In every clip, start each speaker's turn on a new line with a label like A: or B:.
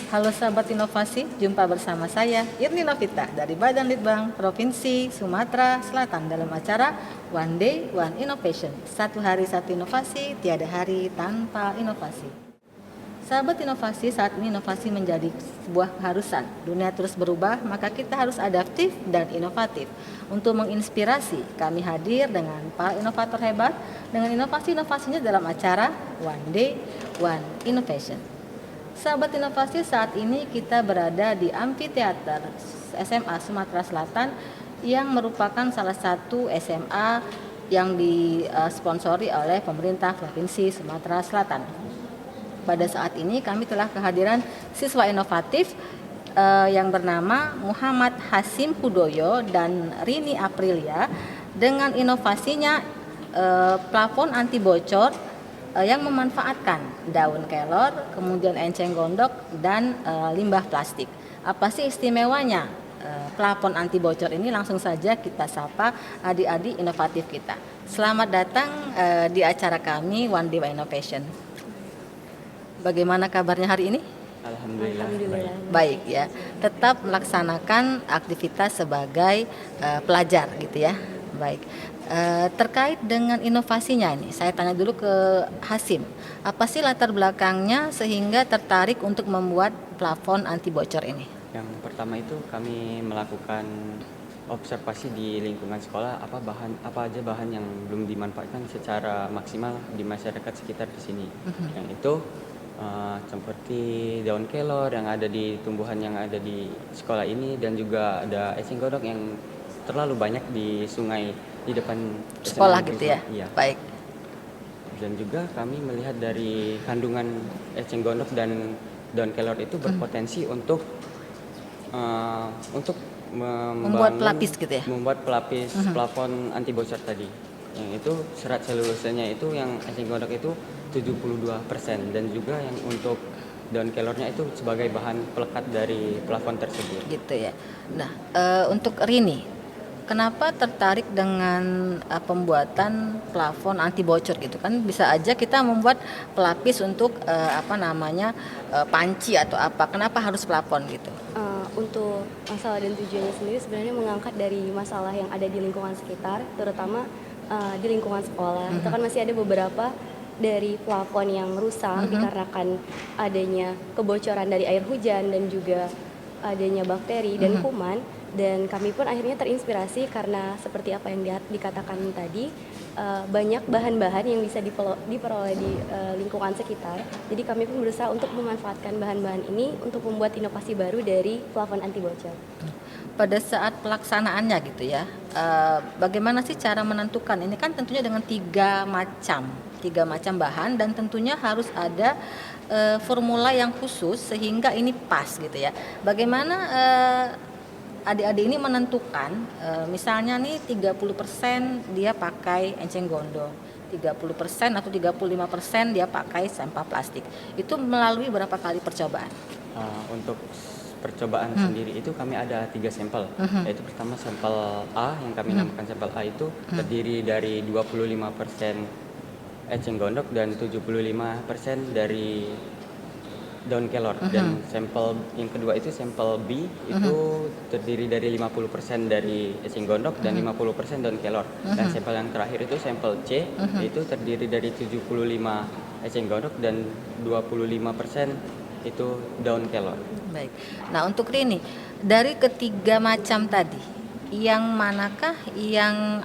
A: Halo sahabat inovasi, jumpa bersama saya Irni Novita dari Badan Litbang Provinsi Sumatera Selatan dalam acara One Day One Innovation. Satu hari satu inovasi, tiada hari tanpa inovasi. Sahabat inovasi, saat ini inovasi menjadi sebuah keharusan. Dunia terus berubah, maka kita harus adaptif dan inovatif. Untuk menginspirasi, kami hadir dengan para inovator hebat dengan inovasi-inovasinya dalam acara One Day One Innovation. Sahabat inovasi, saat ini kita berada di Amphitheater SMA Sumatera Selatan yang merupakan salah satu SMA yang disponsori oleh pemerintah Provinsi Sumatera Selatan. Pada saat ini kami telah kehadiran siswa inovatif yang bernama Muhammad Hasim Hudoyo dan Rini Aprilia dengan inovasinya plafon anti bocor yang memanfaatkan daun kelor, kemudian enceng gondok dan limbah plastik. Apa sih istimewanya plafon anti bocor ini? Langsung saja kita sapa adik-adik inovatif kita. Selamat datang di acara kami One Day One Innovation. Bagaimana kabarnya hari ini?
B: Alhamdulillah.
A: Baik ya. Tetap melaksanakan aktivitas sebagai pelajar gitu ya. Baik. Terkait dengan inovasinya ini, saya tanya dulu ke Hasim. Apa sih latar belakangnya sehingga tertarik untuk membuat plafon anti bocor ini?
B: Yang pertama itu kami melakukan observasi di lingkungan sekolah apa aja bahan yang belum dimanfaatkan secara maksimal di masyarakat sekitar di sini. Yang itu seperti daun kelor yang ada di tumbuhan yang ada di sekolah ini, dan juga ada eceng gondok yang terlalu banyak di sungai di depan
A: Sekolah gitu ya?
B: Iya.
A: Baik.
B: Dan juga kami melihat dari kandungan eceng gondok dan daun kelor itu berpotensi untuk
A: Membuat pelapis gitu ya?
B: membuat pelapis plafon anti bocor tadi. Yang itu serat selulusanya itu yang eceng gondok itu 72%, dan juga yang untuk daun kelornya itu sebagai bahan pelekat dari plafon tersebut.
A: Gitu ya. Nah, untuk Rini, kenapa tertarik dengan pembuatan plafon anti bocor gitu kan? Bisa aja kita membuat pelapis untuk panci atau apa. Kenapa harus plafon gitu?
C: Untuk masalah dan tujuannya sendiri sebenarnya mengangkat dari masalah yang ada di lingkungan sekitar, terutama di lingkungan sekolah. Itu kan masih ada beberapa dari plafon yang rusak dikarenakan adanya kebocoran dari air hujan dan juga adanya bakteri dan kuman. Dan kami pun akhirnya terinspirasi karena seperti apa yang dikatakan tadi, banyak bahan-bahan yang bisa diperoleh di lingkungan sekitar. Jadi kami pun berusaha untuk memanfaatkan bahan-bahan ini untuk membuat inovasi baru dari plafon anti bocor.
A: Pada saat pelaksanaannya gitu ya, bagaimana sih cara menentukan? Ini kan tentunya dengan tiga macam bahan, dan tentunya harus ada formula yang khusus sehingga ini pas gitu ya. Bagaimana adik-adik ini menentukan misalnya nih 30% dia pakai enceng gondok, 30% atau 35% dia pakai sampah plastik. Itu melalui berapa kali percobaan?
B: Untuk percobaan sendiri itu kami ada 3 sampel. Yaitu pertama sampel A yang kami namakan sampel A itu terdiri dari 25% eceng gondok dan 75% dari daun kelor. Dan sampel yang kedua itu sampel B itu terdiri dari 50% dari eceng gondok dan 50% daun kelor. Dan sampel yang terakhir itu sampel C itu terdiri dari 75 eceng gondok dan 25% itu daun kelor.
A: Baik. Nah, untuk Rini, dari ketiga macam tadi, yang manakah yang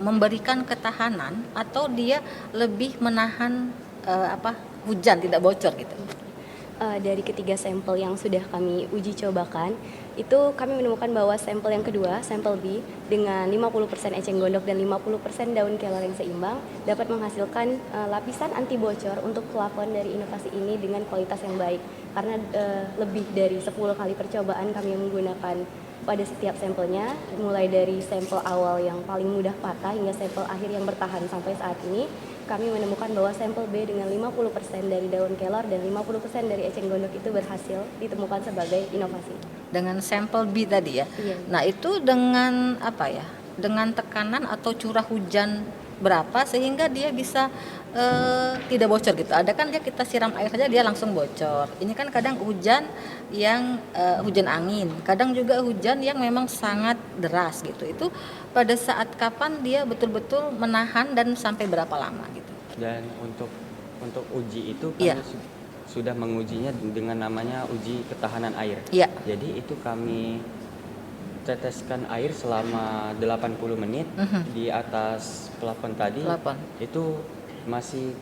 A: memberikan ketahanan atau dia lebih menahan hujan tidak bocor gitu?
C: Dari ketiga sampel yang sudah kami uji cobakan, itu kami menemukan bahwa sampel yang kedua, sampel B, dengan 50% eceng gondok dan 50% daun kelor yang seimbang, dapat menghasilkan lapisan anti bocor untuk plafon dari inovasi ini dengan kualitas yang baik. Karena lebih dari 10 kali percobaan kami menggunakan pada setiap sampelnya, mulai dari sampel awal yang paling mudah patah hingga sampel akhir yang bertahan sampai saat ini, kami menemukan bahwa sampel B dengan 50% dari daun kelor dan 50% dari eceng gondok itu berhasil ditemukan sebagai inovasi.
A: Dengan sampel B tadi ya?
C: Iya.
A: Nah, itu dengan dengan tekanan atau curah hujan berapa sehingga dia bisa tidak bocor gitu. Ada kan kita siram air saja dia langsung bocor. Ini kan kadang hujan yang hujan angin, kadang juga hujan yang memang sangat deras gitu. Itu pada saat kapan dia betul-betul menahan dan sampai berapa lama gitu.
B: Dan untuk uji itu
A: Iya.
B: kami sudah mengujinya dengan namanya uji ketahanan air.
A: Iya.
B: Jadi itu kami teteskan air selama 80 menit di atas plafon tadi.
A: Plafon.
B: Itu masih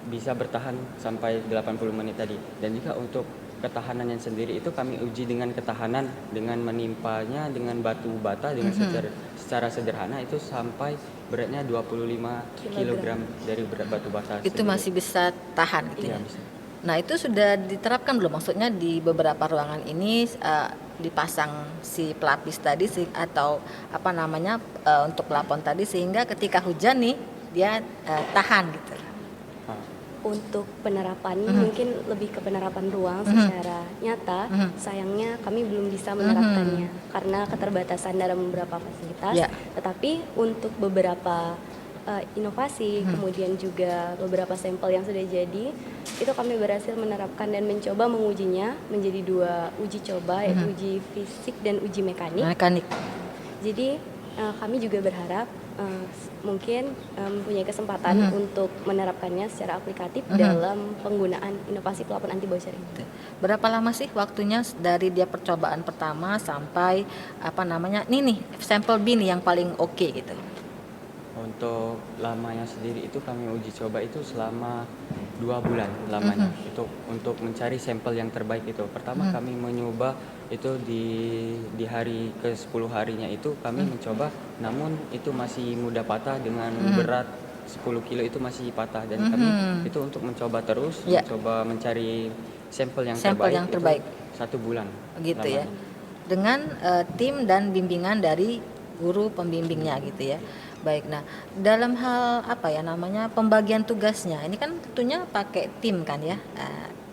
B: bisa bertahan sampai 80 menit tadi. Dan juga untuk ketahanannya sendiri itu kami uji dengan ketahanan dengan menimpanya dengan batu bata dengan secara sederhana itu sampai beratnya 25 kg dari berat batu bata
A: Itu
B: sendiri.
A: masih bisa tahan gitu
B: Iya,
A: ya.
B: bisa.
A: Nah, itu sudah diterapkan belum? Maksudnya di beberapa ruangan ini dipasang si pelapis tadi atau apa namanya untuk plafon tadi sehingga ketika hujan nih dia tahan gitu.
C: Untuk penerapan mungkin lebih ke penerapan ruang secara nyata, sayangnya kami belum bisa menerapkannya karena keterbatasan dalam beberapa fasilitas.
A: Ya.
C: Tetapi untuk beberapa inovasi, kemudian juga beberapa sampel yang sudah jadi, itu kami berhasil menerapkan dan mencoba mengujinya menjadi 2 uji coba, yaitu uji fisik dan uji mekanik.
A: Mekanik.
C: Jadi kami juga berharap mungkin mempunyai kesempatan untuk menerapkannya secara aplikatif dalam penggunaan inovasi plafon anti bocor ini.
A: Berapa lama sih waktunya dari dia percobaan pertama sampai apa namanya ini nih sampel B nih yang paling oke gitu.
B: Untuk lamanya sendiri itu kami uji coba itu selama 2 bulan lamanya. Itu untuk mencari sampel yang terbaik itu. Pertama kami mencoba itu di hari ke-10 harinya itu kami mencoba, namun itu masih mudah patah dengan berat 10 kilo itu masih patah dan kami itu untuk mencoba terus,
A: Ya.
B: mencoba mencari sampel yang
A: Sampel
B: terbaik
A: yang
B: itu
A: terbaik.
B: 1 bulan
A: Gitu ya.
B: lamanya.
A: Dengan tim dan bimbingan dari guru pembimbingnya gitu ya. Baik, nah dalam hal apa ya namanya pembagian tugasnya ini kan tentunya pakai tim kan ya.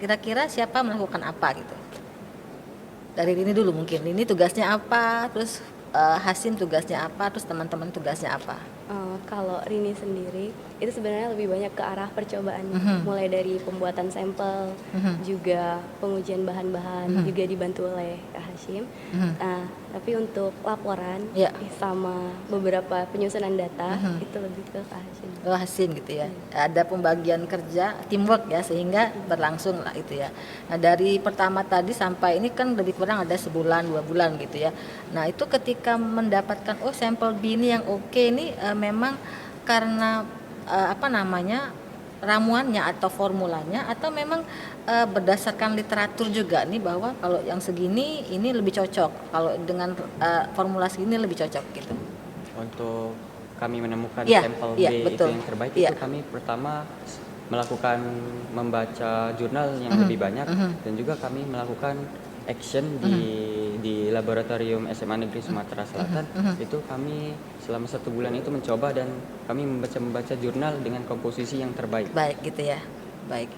A: Kira-kira siapa melakukan apa gitu? Dari ini dulu mungkin. Ini tugasnya apa, terus Hasim tugasnya apa, terus teman-teman tugasnya apa?
C: Kalau Rini sendiri itu sebenarnya lebih banyak ke arah percobaannya, mulai dari pembuatan sampel, juga pengujian bahan-bahan, juga dibantu oleh Kak Hashim. Tapi untuk laporan
A: Ya.
C: sama beberapa penyusunan data itu lebih ke Kak Hashim.
A: Hasim gitu ya. Ada pembagian kerja, teamwork ya sehingga berlangsung lah itu ya. Nah, dari pertama tadi sampai ini kan lebih kurang ada sebulan 2 bulan gitu ya. Nah, itu ketika mendapatkan sampel B ini yang oke ini memang karena apa namanya ramuannya atau formulanya atau memang berdasarkan literatur juga nih bahwa kalau yang segini ini lebih cocok, kalau dengan formulasi ini lebih cocok gitu.
B: Untuk kami menemukan
A: Iya,
B: sampel
A: iya,
B: B itu
A: betul.
B: yang terbaik
A: Iya.
B: itu kami pertama melakukan membaca jurnal yang lebih banyak dan juga kami melakukan action di laboratorium SMA Negeri Sumatera Selatan. Itu kami selama 1 bulan itu mencoba dan kami membaca jurnal dengan komposisi yang terbaik.
A: Baik gitu ya. Baik.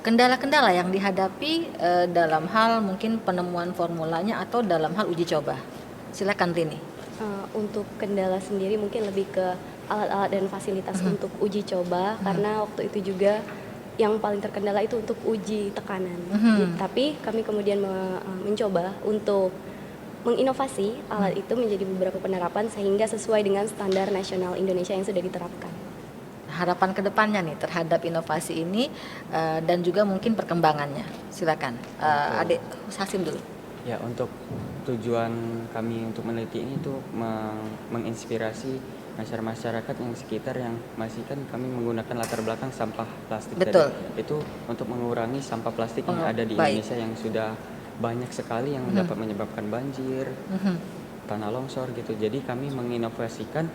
A: Kendala-kendala yang dihadapi dalam hal mungkin penemuan formulanya atau dalam hal uji coba. Silakan Rini.
C: Untuk kendala sendiri mungkin lebih ke alat-alat dan fasilitas untuk uji coba, karena waktu itu juga yang paling terkendala itu untuk uji tekanan. Tapi kami kemudian mencoba untuk menginovasi alat itu menjadi beberapa penerapan sehingga sesuai dengan standar nasional Indonesia yang sudah diterapkan.
A: Harapan kedepannya nih terhadap inovasi ini dan juga mungkin perkembangannya. Silakan. Adik Hasim dulu.
B: Ya, untuk tujuan kami untuk meneliti ini tuh menginspirasi masyarakat yang sekitar yang masih kan kami menggunakan latar belakang sampah plastik
A: Betul.
B: tadi. Itu untuk mengurangi sampah plastik yang ada di
A: Baik.
B: Indonesia yang sudah banyak sekali yang dapat menyebabkan banjir, tanah longsor gitu. Jadi kami menginovasikan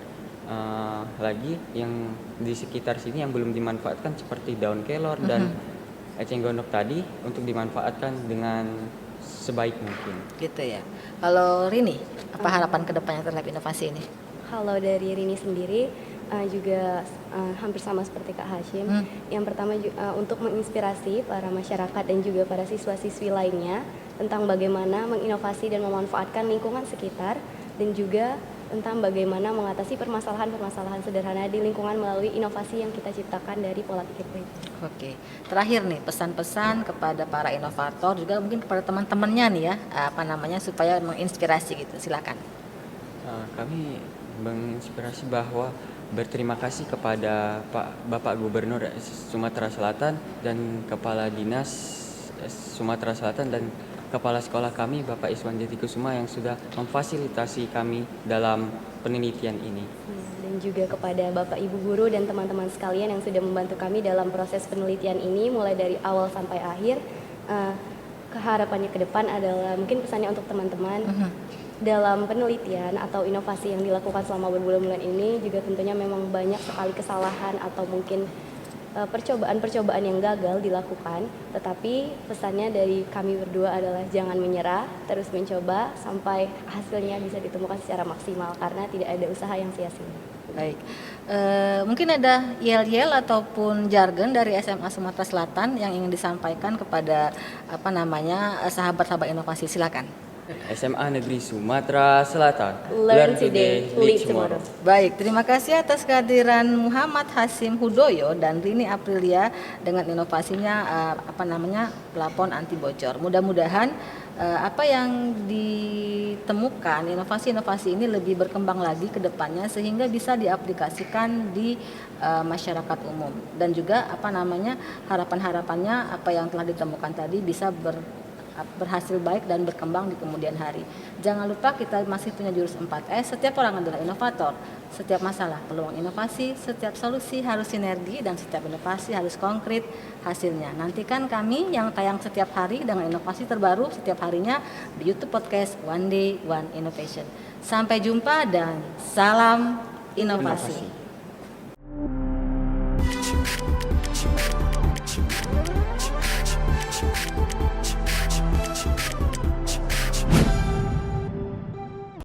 B: lagi yang di sekitar sini yang belum dimanfaatkan seperti daun kelor dan eceng gondok tadi untuk dimanfaatkan dengan sebaik mungkin.
A: Gitu ya. Kalau Rini, apa harapan kedepannya terhadap inovasi ini?
C: Kalau dari Rini sendiri juga hampir sama seperti Kak Hashim. Yang pertama untuk menginspirasi para masyarakat dan juga para siswa-siswi lainnya tentang bagaimana menginovasi dan memanfaatkan lingkungan sekitar dan juga tentang bagaimana mengatasi permasalahan-permasalahan sederhana di lingkungan melalui inovasi yang kita ciptakan dari pola pikir kritis.
A: Oke, terakhir nih pesan-pesan kepada para inovator juga mungkin kepada teman-temannya nih ya, supaya menginspirasi gitu. Silakan.
B: Kami menginspirasi bahwa berterima kasih kepada Bapak Gubernur Sumatera Selatan dan Kepala Dinas Sumatera Selatan dan Kepala Sekolah kami Bapak Iswan Jatikusuma yang sudah memfasilitasi kami dalam penelitian ini.
C: Dan juga kepada Bapak Ibu guru dan teman-teman sekalian yang sudah membantu kami dalam proses penelitian ini mulai dari awal sampai akhir. Harapannya ke depan adalah mungkin pesannya untuk teman-teman dalam penelitian atau inovasi yang dilakukan selama berbulan-bulan ini juga tentunya memang banyak sekali kesalahan atau mungkin percobaan-percobaan yang gagal dilakukan, tetapi pesannya dari kami berdua adalah jangan menyerah, terus mencoba sampai hasilnya bisa ditemukan secara maksimal karena tidak ada usaha yang sia-sia.
A: Baik, mungkin ada yel-yel ataupun jargon dari SMA Sumatera Selatan yang ingin disampaikan kepada sahabat-sahabat inovasi. Silakan.
B: SMA Negeri Sumatera Selatan.
C: Learn today, lead tomorrow.
A: Baik, terima kasih atas kehadiran Muhammad Hasim Hudoyo dan Rini Aprilia dengan inovasinya plafon anti bocor. Mudah-mudahan apa yang ditemukan, inovasi-inovasi ini lebih berkembang lagi ke depannya sehingga bisa diaplikasikan di masyarakat umum dan juga harapan-harapannya apa yang telah ditemukan tadi bisa berhasil baik dan berkembang di kemudian hari. Jangan lupa kita masih punya jurus 4S, setiap orang adalah inovator. Setiap masalah peluang inovasi, setiap solusi harus sinergi dan setiap inovasi harus konkret hasilnya. Nantikan kami yang tayang setiap hari dengan inovasi terbaru setiap harinya di YouTube Podcast One Day One Innovation. Sampai jumpa dan salam inovasi.